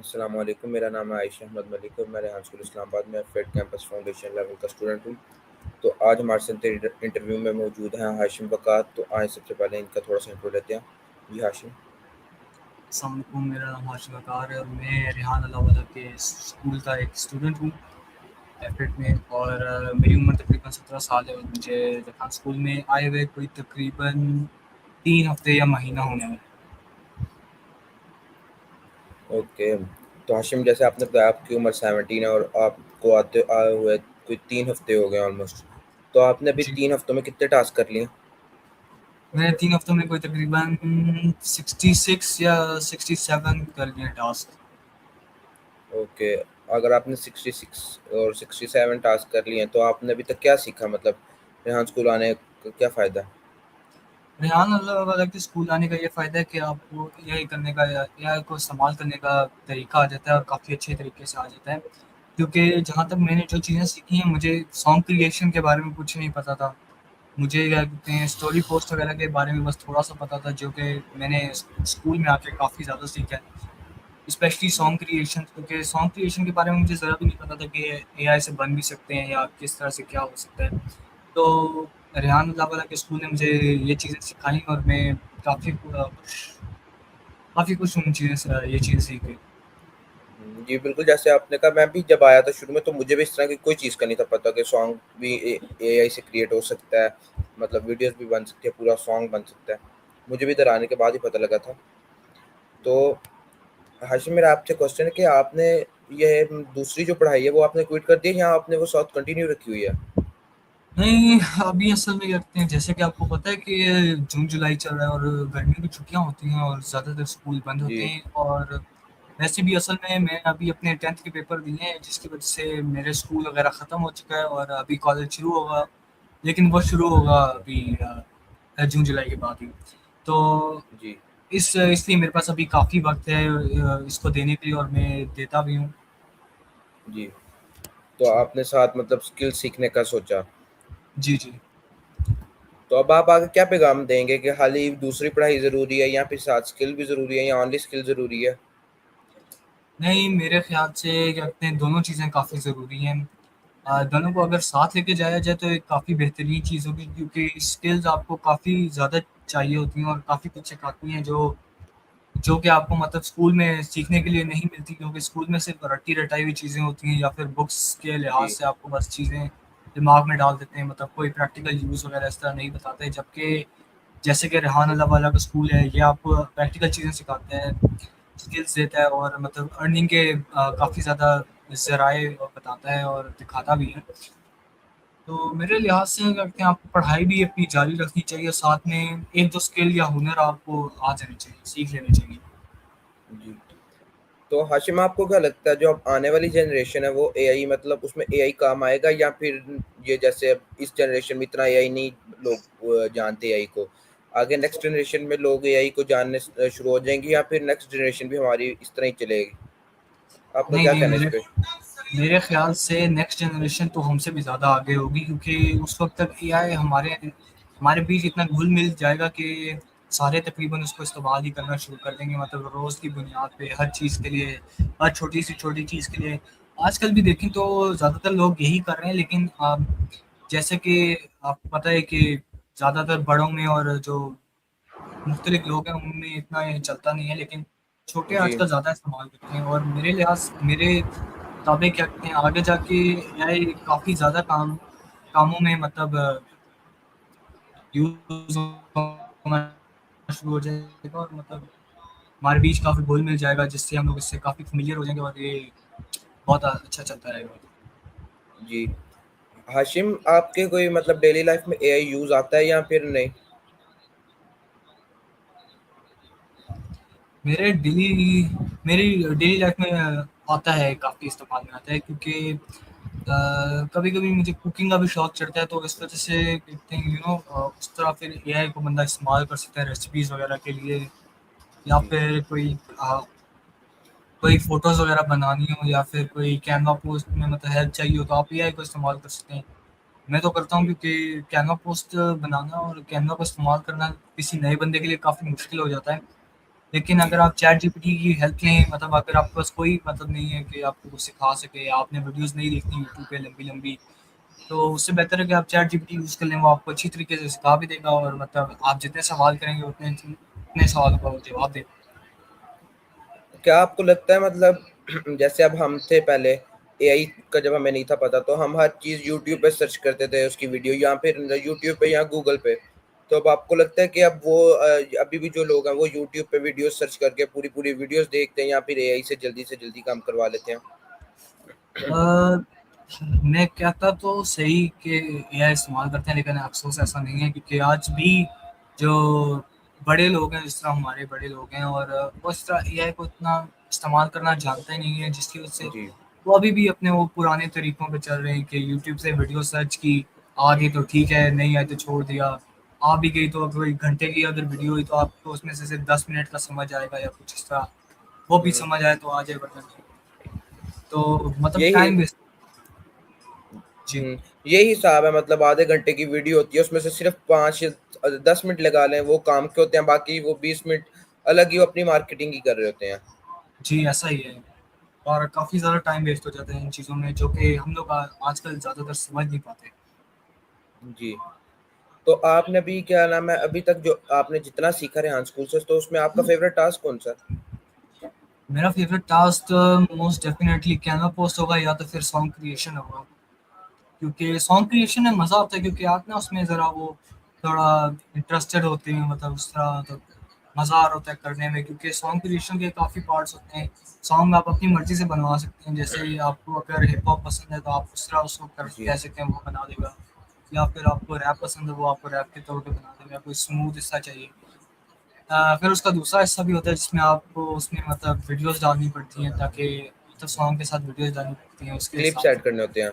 अस्सलाम वालेकुम। मेरा नाम है आयशा अहमद मलिक और मैं रेहान स्कूल इस्लामाबाद में फेड कैंपस फाउंडेशन लेवल का स्टूडेंट हूँ। तो आज हमारे साथ इंटरव्यू में मौजूद हैं हाशिम वक़ार। तो आए सबसे पहले इनका थोड़ा सा इंट्रो लेते हैं। जी हाशिम। अस्सलाम वालेकुम, मेरा नाम हाशिम वक़ार है और मैं रेहान अल्लाह के स्कूल का एक स्टूडेंट हूँ एफिट में। और मेरी उम्र तकरीबन 17 साल है और मुझे रेहान स्कूल में आए हुए कोई तकरीबन 3 हफ्ते या महीना होने वाला है। ओके। तो हाशिम, जैसे आपने बताया आपकी उम्र 17 है और आपको आते आए हुए कोई 3 हफ्ते हो गए ऑलमोस्ट। तो आपने अभी जी, 3 हफ्तों में कितने टास्क कर लिए? मैंने 3 हफ्तों में कोई तकरीबन 66 या 67 कर लिए टास्क। ओके। अगर आपने 66 और 67 टास्क कर लिए हैं तो आपने अभी तक क्या सीखा, मतलब रेहान स्कूल आने का क्या फ़ायदा? रेहान अल्लाह के स्कूल आने का ये फ़ायदा है कि आपको एआई करने का या एआई को इस्तेमाल करने का तरीका आ जाता है और काफ़ी अच्छे तरीके से आ जाता है। क्योंकि जहाँ तक मैंने जो चीज़ें सीखी हैं, मुझे सॉन्ग क्रिएशन के बारे में कुछ नहीं पता था। मुझे क्या कहते हैं स्टोरी पोस्ट वगैरह के बारे में बस थोड़ा-सा पता था, जो कि मैंने स्कूल में आके काफ़ी ज़्यादा सीखा है। स्पेशली जी। सॉन्ग क्रिएशन, क्योंकि सॉन्ग क्रिएशन के बारे में मुझे ज़रा भी नहीं पता था कि एआई से बन भी सकते हैं या किस तरह से क्या हो सकता है। तो रेहान अल्लाह के स्कूल ने मुझे ये चीज़ें सिखाई और मैं काफ़ी खुश हूँ ये चीज़ें सीख के। जी, बिल्कुल, जैसे आपने कहा मैं भी जब आया था शुरू में तो मुझे भी इस तरह की कोई चीज़ का नहीं था पता कि सॉन्ग भी एआई से क्रिएट हो सकता है, मतलब वीडियोज़ भी बन सकती है, पूरा सॉन्ग बन सकता है। मुझे भी इधर आने के बाद ही पता लगा था। तो हाशिम, मेरा आपसे क्वेश्चन है कि आपने ये दूसरी जो पढ़ाई है वो आपने क्विट कर दी है या आपने वो साथ कंटिन्यू रखी हुई है? नहीं, अभी असल में क्या कहते हैं, जैसे कि आपको पता है कि ये जून-जुलाई चल रहा है और गर्मियों की छुट्टियाँ होती हैं और ज़्यादातर स्कूल बंद होते जी, हैं। और वैसे भी असल में मैं अभी अपने 10th के पेपर दिए हैं, जिसकी वजह से मेरे स्कूल वगैरह ख़त्म हो चुका है और अभी कॉलेज शुरू होगा। लेकिन वो शुरू होगा अभी जून-जुलाई के बाद ही। तो जी, इसलिए मेरे पास अभी काफ़ी वक़्त है इसको देने के लिए और मैं देता भी हूँ। जी। तो जी। आपने साथ मतलब स्किल सीखने का सोचा। जी, जी। तो अब आप आगे क्या पैगाम देंगे कि खाली दूसरी पढ़ाई ज़रूरी है या फिर साथ स्किल भी ज़रूरी है या ओनली स्किल ज़रूरी है? नहीं, मेरे ख़्याल से क्या कहते हैं, दोनों चीज़ें काफ़ी ज़रूरी हैं। दोनों को अगर साथ लेके जाया जाए तो एक काफ़ी बेहतरीन चीज़ होगी, क्योंकि स्किल्स आपको काफ़ी ज़्यादा चाहिए होती हैं और काफ़ी कुछ सिखाती हैं, जो कि आपको मतलब स्कूल में सीखने के लिए नहीं मिलती, क्योंकि स्कूल में सिर्फ़ रटी-रटाई हुई चीज़ें होती हैं या फिर बुक्स के लिहाज़ जी, से आपको बस चीज़ें दिमाग में डाल देते हैं, मतलब कोई प्रैक्टिकल यूज़ वग़ैरह इस तरह नहीं बताते। जबकि जैसे कि रेहान अल्लाह वाला का स्कूल है, ये आपको प्रैक्टिकल चीज़ें सिखाते हैं, स्किल्स देता है और मतलब अर्निंग के काफ़ी ज़्यादा ज़राए बताता है और दिखाता भी है। तो मेरे लिहाज़ से क्या कहते हैं, आपको पढ़ाई भी अपनी जारी रखनी चाहिए, साथ में 1-2 स्किल या हुनर आपको आ जाने चाहिए, सीख लेने चाहिए। जी। तो हाशिम, आपको क्या लगता है जो अब आने वाली जनरेशन है वो एआई, मतलब उसमें एआई काम आएगा या फिर ये जैसे अब इस जनरेशन में इतना एआई नहीं लोग जानते एआई को, आगे नेक्स्ट जनरेशन में लोग एआई को जानने शुरू हो जाएंगे या फिर नेक्स्ट जनरेशन भी हमारी इस तरह ही चलेगी? आपका नहीं, क्या नहीं, कहना है इस मेरे पे? मेरे ख़्याल से नेक्स्ट जनरेशन तो हमसे भी ज़्यादा आगे होगी, क्योंकि उस वक़्त तक एआई हमारे बीच इतना घुल-मिल जाएगा कि सारे तकरीबन उसको इस्तेमाल ही करना शुरू कर देंगे, मतलब रोज़ की बुनियाद पे हर चीज़ के लिए, हर छोटी से छोटी चीज़ के लिए। आजकल भी देखें तो ज़्यादातर लोग यही कर रहे हैं, लेकिन जैसे कि आपको पता है कि ज़्यादातर बड़ों में और जो मुख्तलिफ लोग हैं उनमें इतना ये चलता नहीं है, लेकिन छोटे जी, आजकल ज़्यादा इस्तेमाल करते हैं और मेरे मुताबिक क्या कहते हैं, आगे जाके एआई काफ़ी ज़्यादा कामों में मतलब यूज़ होना शुरू हो जाएगा और मतलब हमारे बीच काफ़ी घुल-मिल जाएगा, जिससे हम लोग इससे काफ़ी फ़ैमिलियर हो जाएँगे और ये बहुत अच्छा चलता रहेगा। जी। हाशिम, आपके कोई मतलब डेली लाइफ में एआई यूज़ आता है या फिर नहीं? मेरे डेली मेरी डेली लाइफ में आता है, काफ़ी इस्तेमाल में आता है, क्योंकि कभी-कभी मुझे कुकिंग का भी शौक चढ़ता है, तो इस वजह से कहते हैं उस तरह फिर एआई को बंदा इस्तेमाल कर सकता है रेसिपीज़ वगैरह के लिए, या जी, फिर कोई फ़ोटोज़ वगैरह बनानी हो या फिर कोई कैनवा पोस्ट में मतलब हेल्प चाहिए हो, तो आप एआई को इस्तेमाल कर सकते हैं। मैं तो करता हूँ, जी, क्योंकि कैनवा पोस्ट बनाना और कैनवा को इस्तेमाल करना किसी नए बंदे के लिए काफ़ी मुश्किल हो जाता है। लेकिन अगर आप चैट जीपीटी की हेल्प लें, मतलब अगर आपके पास कोई मतलब नहीं है कि आपको कुछ सिखा सके, आपने वीडियोस नहीं देखनी यूट्यूब पे लंबी लंबी, तो उससे बेहतर है कि आप चैट जीपीटी यूज़ कर लें। वो आपको अच्छी तरीके से सिखा भी देगा, और मतलब आप जितने सवाल करेंगे उतने सवालों का वो जवाब देगा। क्या आपको लगता है मतलब जैसे अब हम थे पहले, एआई का जब हमें नहीं था पता, तो हम हर चीज़ यूट्यूब पे सर्च करते थे उसकी वीडियो, या फिर यूट्यूब पे या गूगल पे। तो अब आपको लगता है कि अब वो अभी भी जो लोग हैं वो यूट्यूब पे वीडियो सर्च करके पूरी पूरी वीडियोस देखते हैं, या फिर एआई से जल्दी काम करवा लेते हैं? अ, मैं कहता तो सही कि एआई इस्तेमाल करते हैं, लेकिन अफ़सोस ऐसा नहीं है, क्योंकि आज भी जो बड़े लोग हैं, जिस तरह हमारे बड़े लोग हैं, और वो इस तरह एआई को इतना इस्तेमाल करना जानते नहीं हैं, जिसकी वजह से जी। वो अभी भी अपने वो पुराने तरीकों पे चल रहे हैं कि यूट्यूब से वीडियो सर्च की, आ गई तो ठीक है, नहीं आई तो छोड़ दिया। आ भी गई तो कोई घंटे की अगर वीडियो हुई तो आपको उसमें से सिर्फ 10 मिनट का समझ आएगा या कुछ इस तरह, वो भी हम्म। समझ आए तो आ जाए, वरना नहीं। तो मतलब यही टाइम वेस्ट। जी। यही हिसाब है, मतलब आधे घंटे की वीडियो होती है, उसमें से सिर्फ 5 या 10 मिनट लगा लें वो काम के होते हैं, बाकी वो 20 मिनट अलग ही वो अपनी मार्केटिंग ही कर रहे होते हैं। जी, ऐसा ही है, और काफ़ी ज़्यादा टाइम वेस्ट हो जाता है इन चीज़ों में, जो कि हम लोग आजकल ज़्यादातर समझ नहीं पाते। जी। तो आपने अभी क्या नाम है, अभी तक जो आपने जितना सीखा रेहान स्कूल से, तो उसमें आपका फेवरेट टास्क कौन सा? मेरा favourite task most definitely Canva post होगा, या तो फिर सॉन्ग क्रिएशन होगा। क्योंकि सॉन्ग क्रिएशन में मज़ा आता है, क्योंकि आप ना उसमें ज़रा वो थोड़ा इंटरेस्टेड होते हैं, मतलब उस तरह मतलब मज़ा आ रहा होता है करने में, क्योंकि सॉन्ग क्रिएशन के काफ़ी पार्ट्स होते हैं। सॉन्ग आप अपनी मर्ज़ी से बनवा सकते हैं, जैसे आपको अगर हिप हॉप पसंद है तो आप उस तरह उसको कर जी। कह सकते हैं, वो बना देगा। या फिर आपको रैप पसंद है, वो आपको रैप के तौर पे बना देगा, कोई स्मूथ हिस्सा चाहिए। फिर उसका दूसरा हिस्सा भी होता है जिसमें आपको उसमें मतलब वीडियोज़ डालनी पड़ती हैं, ताकि मतलब सॉन्ग के साथ वीडियोज़ डालनी पड़ती हैं उसके क्लिप्स हिसाब ऐड से। करने होते हैं।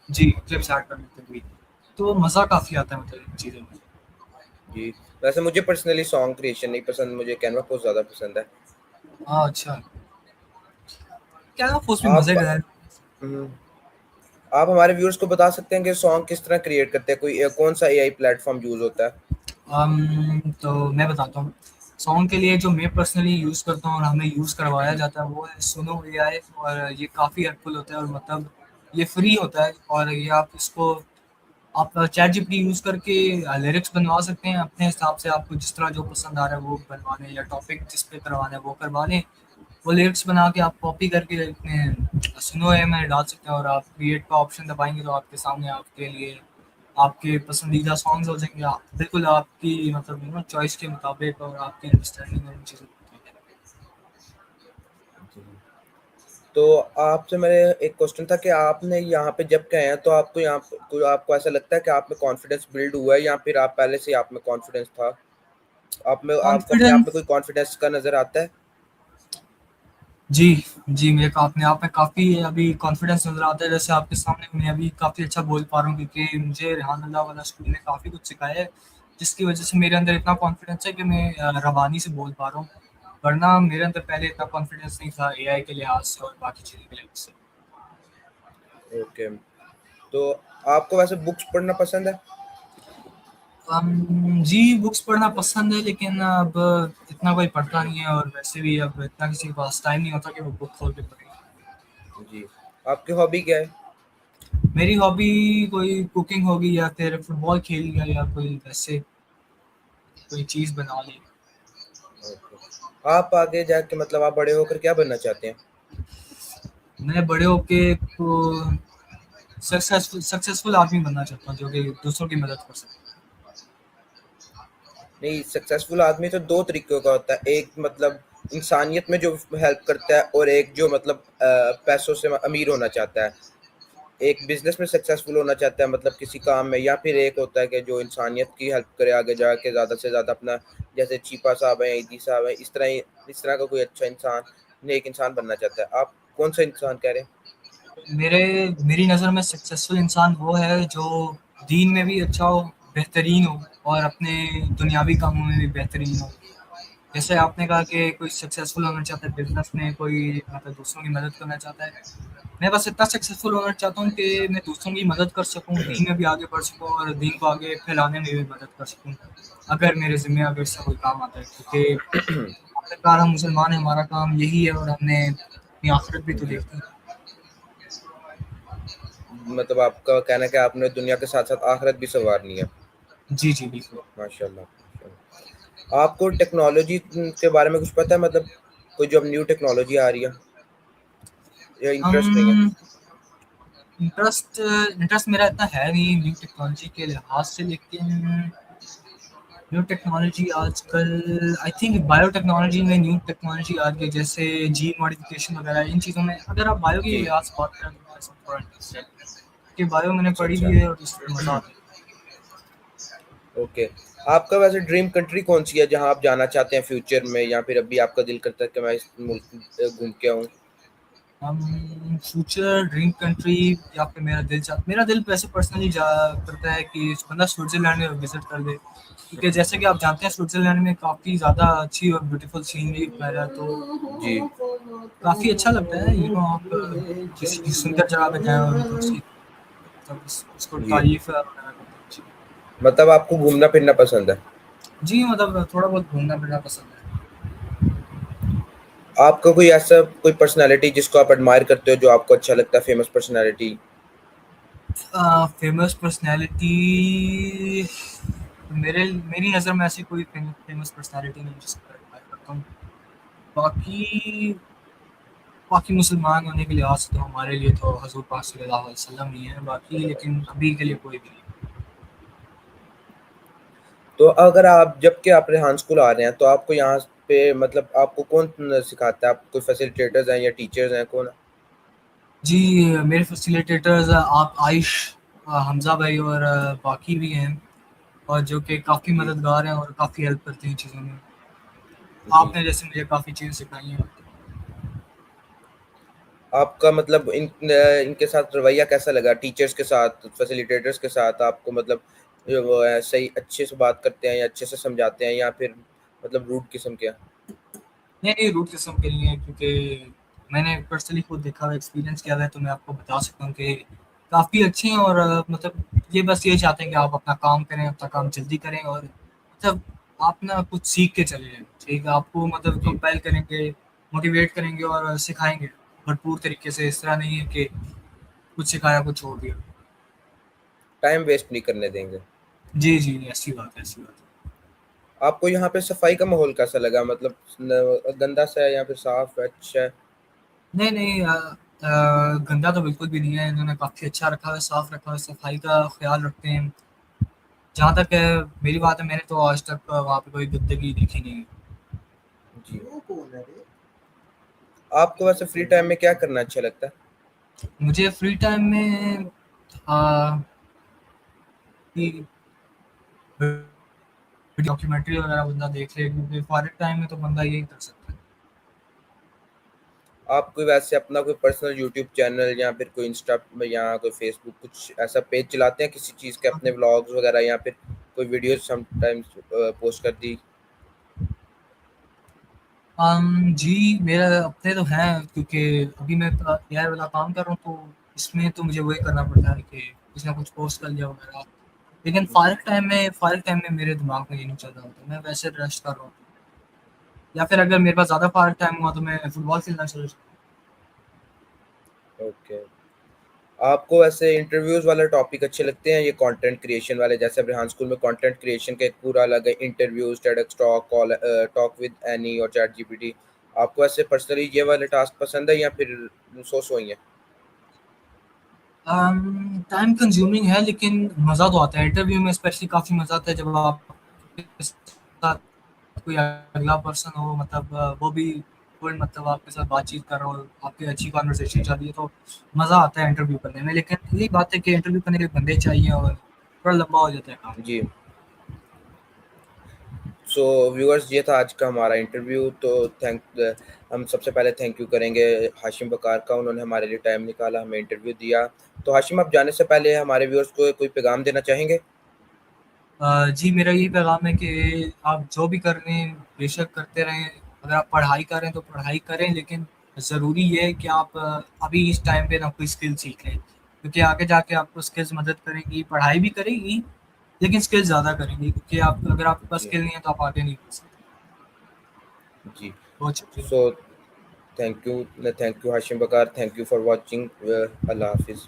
जी, क्लिप्स ऐड करने पे भी। तो मज़ा काफ़ी आता है मतलब इन चीज़ों में। जी। वैसे मुझे पर्सनली सॉन्ग क्रिएशन नहीं पसंद, मुझे कैनवा पोस्ट ज़्यादा पसंद है। हाँ, अच्छा। क्या ना पोस्ट भी आप मज़े का है। हम्म, आप हमारे व्यूअर्स को बता सकते हैं कि सॉन्ग किस तरह क्रिएट करते हैं, कोई कौन सा एआई प्लेटफॉर्म यूज होता है? तो मैं बताता हूँ। सॉन्ग के लिए जो मैं पर्सनली यूज़ करता हूँ और हमें यूज़ करवाया जाता है वो है सुनो एआई, और ये काफ़ी हेल्पफुल होता है, और मतलब ये फ्री होता है, और ये आप इसको आप चैट जीपीटी यूज़ करके लिरिक्स बनवा सकते हैं अपने हिसाब से, आपको जिस तरह जो पसंद आ रहा है वो बनवा लें, या टॉपिक जिस पे करवाना है वो करवा लें। वो लिरिक्स बना के आप कॉपी करके अपने सुनो ए में डाल सकते हैं, और आप क्रिएट का ऑप्शन दबाएंगे तो आपके सामने आपके लिए आपके पसंदीदा सॉन्ग्स हो जाएंगे, बिल्कुल आपकी मतलब चॉइस के मुताबिक, और आपकी अंडरस्टैंडिंग और उन चीज़ों के मुताबिक। तो आपसे मेरे एक क्वेश्चन था कि आपने यहाँ पे जब गए हैं तो आपको यहाँ पे कोई आपको ऐसा लगता है कि आप में कॉन्फिडेंस बिल्ड हुआ है, या फिर आप पहले से ही आप में कॉन्फिडेंस था? आप में आपको अपने आप कॉन्फिडेंस। में कोई कॉन्फिडेंस का नज़र आता है? जी, जी, मेरे को अपने आप में काफ़ी अभी कॉन्फिडेंस नज़र आता है, जैसे आपके सामने मैं अभी काफ़ी अच्छा बोल पा रहा हूँ, क्योंकि मुझे रेहान अल्लाह वाला स्कूल ने काफ़ी कुछ सिखाया है, जिसकी वजह से मेरे अंदर इतना कॉन्फिडेंस है कि मैं रवानी से बोल पा रहा हूँ। वरना मेरे अंदर पहले इतना कॉन्फिडेंस नहीं था एआई के लिहाज से और बाकी चीज़ों के लिहाज से। ओके। तो आपको वैसे बुक्स पढ़ना पसंद है? जी, बुक्स पढ़ना पसंद है, लेकिन अब इतना कोई पढ़ता नहीं है, और वैसे भी अब इतना किसी के पास टाइम नहीं होता कि वो बुक खोल के पढ़े। जी। आपकी हॉबी क्या है? मेरी हॉबी कोई कुकिंग होगी, या फिर फुटबॉल खेल लिया, या कोई वैसे कोई चीज़ बना ली। ओके। आप आगे जाके मतलब आप बड़े होकर क्या बनना चाहते हैं? मैं बड़े होके तो सक्सेसफुल आदमी बनना चाहता हूँ, जो कि दूसरों की मदद कर सके। नहीं, सक्सेसफुल आदमी तो दो तरीकों का होता है, एक मतलब इंसानियत में जो हेल्प करता है, और एक जो मतलब पैसों से अमीर होना चाहता है। एक बिजनेस में सक्सेसफुल होना चाहता है, मतलब किसी काम में, या फिर एक होता है कि जो इंसानियत की हेल्प करे आगे जाके ज़्यादा से ज़्यादा अपना, जैसे चीपा साहब है, ईदी साहब है, इस तरह का कोई अच्छा इंसान, नेक इंसान बनना चाहता है। आप कौन सा इंसान कह रहे हैं? मेरे मेरी नज़र में सक्सेसफुल इंसान वो है जो दीन में भी अच्छा हो, बेहतरीन हो, और अपने दुनियावी कामों में भी बेहतरीन हो। जैसे आपने कहा कि कोई सक्सेसफुल होना चाहता है बिजनेस में, कोई मतलब दूसरों की मदद करना चाहता है। मैं बस इतना सक्सेसफुल होना चाहता हूँ कि मैं दूसरों की मदद कर सकूँ, दीन में भी आगे बढ़ सकूँ, और दीन को आगे फैलाने में भी मदद कर सकूँ, अगर मेरे ज़िम्मे अगर इससे कोई काम आता है, क्योंकि आखिरकार हम मुसलमान हैं, हमारा काम यही है और हमने अपनी आखिरत भी तो जी, देखनी है। मतलब आपका कहना है कि आपने दुनिया के साथ-साथ आखिरत भी सँवारनी है। जी, जी, बिल्कुल। माशाल्लाह, माशाल्लाह। आपको टेक्नोलॉजी के बारे में कुछ पता है, मतलब कोई जो अब न्यू टेक्नोलॉजी आ रही है या इंटरेस्ट नहीं है? हम इंटरेस्ट इंटरेस्ट मेरा इतना है नहीं न्यू टेक्नोलॉजी के लिहाज से, लेकिन न्यू टेक्नोलॉजी आजकल आई थिंक बायोटेक्नोलॉजी में न्यू टेक्नोलॉजी आ रही है, जैसे जीन मॉडिफिकेशन वगैरह इन चीज़ों में। अगर आप बायो के जी, लिहाज से बात करें तो मेरा इसमें थोड़ा इंटरेस्ट है, क्योंकि बायो मैंने अच्छा, पढ़ी अच्छा। भी है और इसमें मज़ा आता है। ओके। आपका वैसे ड्रीम कंट्री कौन-सी है जहाँ आप जाना चाहते हैं फ्यूचर में, या फिर अभी आपका दिल करता है कि मैं इस मुल्क घूम के आऊँ? हम फ्यूचर ड्रीम कंट्री या फिर मेरा दिल वैसे पर्सनली करता है कि बंदा स्विट्जरलैंड में विजिट कर दे, क्योंकि जैसे कि आप जानते हैं स्विट्जरलैंड में काफ़ी ज़्यादा अच्छी और ब्यूटीफुल सीनरी वगैरह, तो जी, काफ़ी अच्छा लगता है। आप किसी सुंदर जगह पे जाएं और उसकी मतलब उसको जी। तारीफ वगैरह करें। जी। मतलब आपको घूमना-फिरना पसंद है। जी, मतलब थोड़ा बहुत घूमना फिरना पसंद है। आपका कोई ऐसा कोई पर्सनैलिटी जिसको आप एडमायर करते हो, जो आपको अच्छा लगता है, फेमस पर्सनैलिटी? फेमस पर्सनैलिटी, मेरी नज़र में ऐसी कोई फेमस पर्सनैलिटी नहीं जिसको एडमायर करता हूँ। बाकी बाकी मुसलमान होने के लिहाज से तो हमारे लिए तो हज़ूर पाक सल्लल्लाहु अलैहि वसल्लम ही है, बाकी लेकिन अभी के लिए कोई भी नहीं। तो अगर आप जब के आप रेहान स्कूल आ रहे हैं, तो आपको यहाँ पे मतलब आपको कौन सिखाता है? आप कोई फैसिलिटेटर्स हैं या टीचर्स हैं, कौन है? जी, मेरे फैसिलिटेटर्स आप आयुष, हमज़ा भाई और बाकी भी हैं, और जो कि काफ़ी जी, मददगार हैं और काफ़ी हेल्प करते हैं चीज़ों में। जी। आपने जैसे मुझे काफ़ी चीज़ें सिखाई हैं। आपका मतलब इनके साथ रवैया कैसा लगा? टीचर्स के साथ, फैसिलिटेटर्स के साथ आपको मतलब वो है सही अच्छे से बात करते हैं या अच्छे से समझाते हैं, या फिर मतलब रूड किस्म के हैं? नहीं, नहीं, रूट किस्म के नहीं है, क्योंकि मैंने पर्सनली खुद देखा हुआ, एक्सपीरियंस किया हुआ है, तो मैं आपको बता सकता हूँ कि काफ़ी अच्छे हैं और मतलब ये बस ये चाहते हैं कि आप अपना काम करें, अपना काम जल्दी करें और मतलब आप ना कुछ सीख के चले जाएँ, ठीक है? आपको मतलब जी, कंपेल करेंगे, मोटिवेट करेंगे और सिखाएँगे भरपूर तरीके से, इस तरह नहीं है कि कुछ सिखाया, कुछ छोड़ दिया। टाइम वेस्ट नहीं करने देंगे। जी, जी, ऐसी बात है, ऐसी बात है। आपको यहाँ पे सफाई का माहौल कैसा लगा? मतलब गंदा सा है या फिर साफ है, अच्छा है? नहीं, नहीं, गंदा तो बिल्कुल भी नहीं है, इन्होंने काफ़ी अच्छा रखा हुआ है, साफ रखा हुआ है, सफाई का ख़्याल रखते हैं। जहाँ तक है मेरी बात है, मैंने तो आज तक वहाँ पे कोई गंदगी देखी नहीं है। जी। आपको वैसे फ्री टाइम में क्या करना अच्छा लगता है? मुझे फ्री टाइम में अ, कि डॉक्यूमेंट्री वगैरह बंदा देख ले, क्योंकि फारिग टाइम में तो बंदा यही कर सकता है। आप कोई वैसे अपना कोई पर्सनल यूट्यूब चैनल या फिर कोई इंस्टा या कोई फेसबुक कुछ ऐसा पेज चलाते हैं किसी चीज़ के, अपने व्लॉग्स वगैरह, या फिर कोई वीडियो समटाइम्स पोस्ट कर दी? जी, मेरा अपने तो हैं, क्योंकि अभी मैं एआई वाला काम कर रहा हूँ, तो इसमें तो मुझे वही करना पड़ता है कि कुछ ना कुछ पोस्ट कर लिया वगैरह। लेकिन जी, फारिग टाइम में मेरे दिमाग में ये नहीं चल रहा होता, मैं वैसे रेस्ट कर रहा हूँ, या फिर अगर मेरे पास ज़्यादा फारिग टाइम हुआ तो मैं फुटबॉल खेलना शुरू। ओके। आपको वैसे इंटरव्यूज़ वाले टॉपिक अच्छे लगते हैं, ये कंटेंट क्रिएशन वाले? जैसे अब रेहान स्कूल में कंटेंट क्रिएशन का एक पूरा अलग है, interviews, TEDx talk, talk with Annie और चैट जीपीटी। आपको ऐसे पर्सनली ये वाले टास्क पसंद है या फिर सो ही है? टाइम कंज्यूमिंग है, लेकिन मज़ा तो आता है इंटरव्यू में, स्पेशली काफ़ी मज़ा आता है जब आपके साथ कोई अगला पर्सन हो, मतलब वो भी कोई मतलब आपके साथ बातचीत कर रहा हो, आपकी अच्छी कॉन्वर्सेशन चल रही है, तो मज़ा आता है इंटरव्यू करने में। लेकिन यही बात है कि इंटरव्यू करने के लिए बंदे चाहिए और थोड़ा लंबा हो जाता है काम। जी। सो व्यूअर्स, ये था आज का हमारा इंटरव्यू। तो हम सबसे पहले थैंक यू करेंगे हाशिम बकार का, उन्होंने हमारे लिए टाइम निकाला, हमें इंटरव्यू दिया। तो हाशिम, आप जाने से पहले हमारे व्यूअर्स को कोई पैगाम देना चाहेंगे? जी, मेरा यही पैगाम है कि आप जो भी कर रहे हैं बेशक करते रहें। अगर आप पढ़ाई कर रहे हैं तो पढ़ाई करें, लेकिन ज़रूरी ये है कि आप अभी इस टाइम पे ना कोई स्किल सीख लें, क्योंकि आगे जाके आपको स्किल्स मदद करेंगी, पढ़ाई भी करेगी, लेकिन स्किल्स ज़्यादा करेंगी, क्योंकि आप अगर आपके पास जी, स्किल नहीं है तो आप आगे नहीं बढ़ सकते। जी। बहुत शुक्रिया। So thank you Hashim Bakar, thank you for watching. अल्लाह हाफिज़।